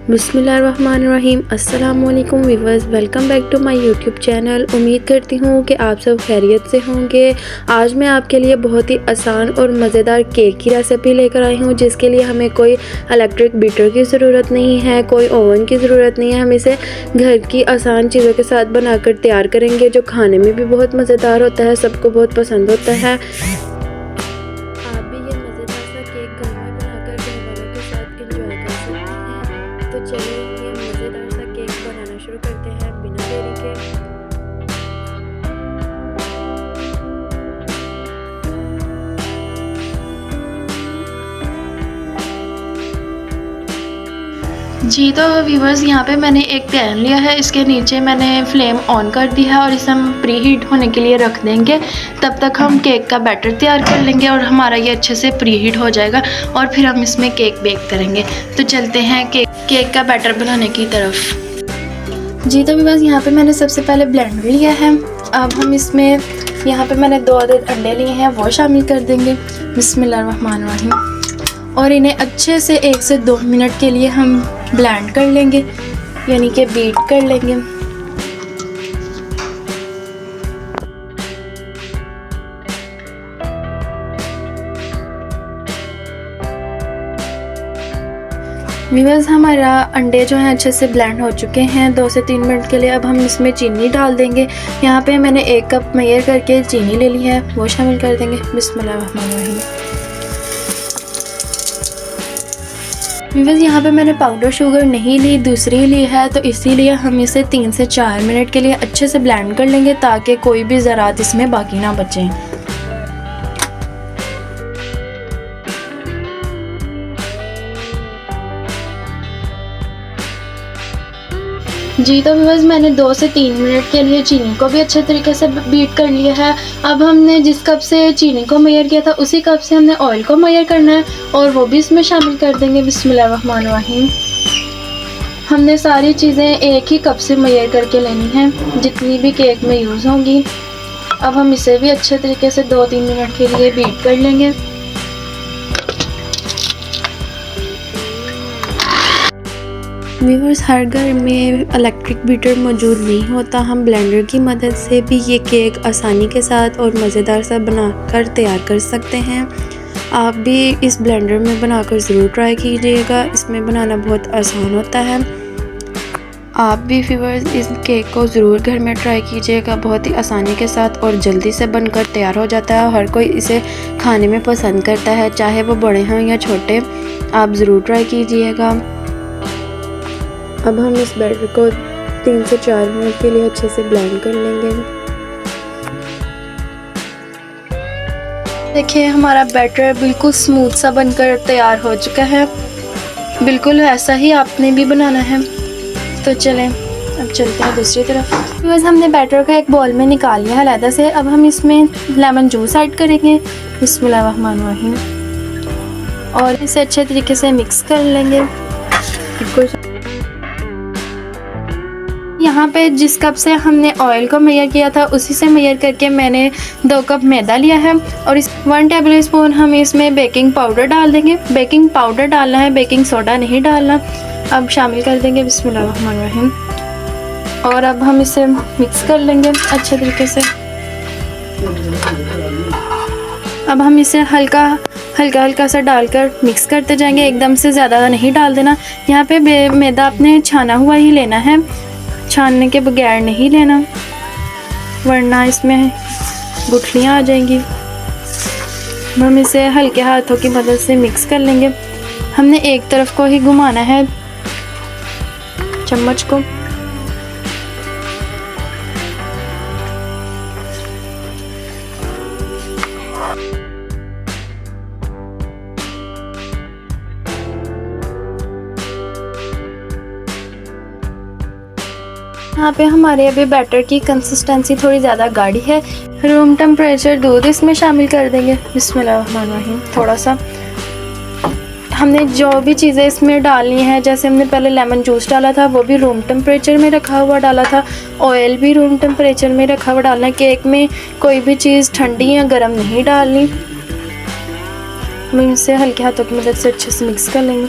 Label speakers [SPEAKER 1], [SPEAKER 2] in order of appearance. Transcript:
[SPEAKER 1] बिस्मिल्लाहिर्रहमानिर्रहीम। अस्सलाम वालेकुम viewers, welcome back to my YouTube channel. उम्मीद करती हूँ कि आप सब खैरियत से होंगे। आज मैं आपके लिए बहुत ही आसान और मज़ेदार केक की रेसिपी लेकर आई हूँ, जिसके लिए हमें कोई इलेक्ट्रिक बीटर की ज़रूरत नहीं है, कोई ओवन की ज़रूरत नहीं है। हम इसे घर की आसान चीज़ों के साथ बनाकर तैयार करेंगे, जो खाने में भी बहुत मज़ेदार होता है, सबको बहुत पसंद होता है। तो चलिए ये मज़ेदार सा केक बनाना शुरू करते हैं बिना देरी के।
[SPEAKER 2] जी तो व्यूवर्स, यहाँ पे मैंने एक पैन लिया है, इसके नीचे मैंने फ्लेम ऑन कर दी है और इसे हम प्री हीट होने के लिए रख देंगे। तब तक हम केक का बैटर तैयार कर लेंगे और हमारा ये अच्छे से प्री हीट हो जाएगा और फिर हम इसमें केक बेक करेंगे। तो चलते हैं केक का बैटर बनाने की तरफ। जी तो व्यूवर्स, यहाँ पे मैंने सबसे पहले ब्लेंडर लिया है। अब हम इसमें यहाँ पे मैंने 2 अंडे लिए हैं, वो शामिल कर देंगे। बिस्मिल्लाहिर्रहमानिर्रहीम। और इन्हें अच्छे से 1 से 2 मिनट के लिए हम ब्लेंड कर लेंगे, यानी कि बीट कर लेंगे। व्यूअर्स, हमारा अंडे जो हैं अच्छे से ब्लेंड हो चुके हैं 2 से 3 मिनट के लिए। अब हम इसमें चीनी डाल देंगे। यहाँ पे मैंने 1 कप मेजर करके चीनी ले ली है, वो शामिल कर देंगे। बिस्मिल्लाहिर्रहमानिर्रहीम। व्यूअर्स, यहाँ पे मैंने पाउडर शुगर नहीं ली, दूसरी ली है, तो इसीलिए हम इसे 3 से 4 मिनट के लिए अच्छे से ब्लेंड कर लेंगे, ताकि कोई भी ज़रात इसमें बाकी ना बचें। जी तो व्यूअर्स, मैंने 2 से 3 मिनट के लिए चीनी को भी अच्छे तरीके से बीट कर लिया है। अब हमने जिस कप से चीनी को मेजर किया था, उसी कप से हमने ऑयल को मेजर करना है और वो भी इसमें शामिल कर देंगे। बिस्मिल्लाहिर्रहमानिर्रहीम। हमने सारी चीज़ें एक ही कप से मेजर करके लेनी हैं, जितनी भी केक में यूज़ होंगी। अब हम इसे भी अच्छे तरीके से 2-3 मिनट के लिए बीट कर लेंगे।
[SPEAKER 1] व्यूअर्स, हर घर में इलेक्ट्रिक बीटर मौजूद नहीं होता। हम ब्लेंडर की मदद से भी ये केक आसानी के साथ और मज़ेदार सा बनाकर तैयार कर सकते हैं। आप भी इस ब्लेंडर में बनाकर ज़रूर ट्राई कीजिएगा, इसमें बनाना बहुत आसान होता है। आप भी व्यूअर्स इस केक को ज़रूर घर में ट्राई कीजिएगा, बहुत ही आसानी के साथ और जल्दी से बनकर तैयार हो जाता है। हर कोई इसे खाने में पसंद करता है, चाहे वो बड़े हों या छोटे। आप ज़रूर ट्राई कीजिएगा। अब हम इस बैटर को 3 से 4 मिनट के लिए अच्छे से ब्लेंड कर लेंगे।
[SPEAKER 2] देखिए, हमारा बैटर बिल्कुल स्मूथ सा बनकर तैयार हो चुका है। बिल्कुल ऐसा ही आपने भी बनाना है। तो चलें अब चलते हैं दूसरी तरफ। बस हमने बैटर को एक बाउल में निकाल लिया है अलग से। अब हम इसमें लेमन जूस ऐड करेंगे। बिस्मिल्लाहिर्रहमानिर्रहीम। और इसे अच्छे तरीके से मिक्स कर लेंगे। यहाँ पे जिस कप से हमने ऑयल को मेजर किया था, उसी से मेजर करके मैंने 2 कप मैदा लिया है और इस 1 टेबल स्पून हम इसमें बेकिंग पाउडर डाल देंगे। बेकिंग पाउडर डालना है, बेकिंग सोडा नहीं डालना। अब शामिल कर देंगे। बिस्मिल्लाहिर्रहमानिर्रहीम। और अब हम इसे मिक्स कर लेंगे अच्छे तरीके से। अब हम इसे हल्का सा डालकर मिक्स करते जाएंगे, एकदम से ज़्यादा नहीं डाल देना। यहाँ पे मैदा आपने छाना हुआ ही लेना है, छानने के बगैर नहीं लेना, वरना इसमें गुठलियाँ आ जाएंगी। हम इसे हल्के हाथों की मदद से मिक्स कर लेंगे। हमने एक तरफ को ही घुमाना है चम्मच को। यहाँ पे हमारे अभी बैटर की कंसिस्टेंसी थोड़ी ज़्यादा गाढ़ी है। रूम टेम्परेचर दूध इसमें शामिल कर देंगे। बिस्मिल्लाहिर्रहमानिर्रहीम। थोड़ा सा हमने जो भी चीज़ें इसमें डालनी है, जैसे हमने पहले लेमन जूस डाला था, वो भी रूम टेम्परेचर में रखा हुआ डाला था। ऑयल भी रूम टेम्परेचर में रखा हुआ डालना है। केक में कोई भी चीज़ ठंडी या गर्म नहीं डालनी। हम इसे हल्के हाथों की मदद से अच्छे से मिक्स कर लेंगे।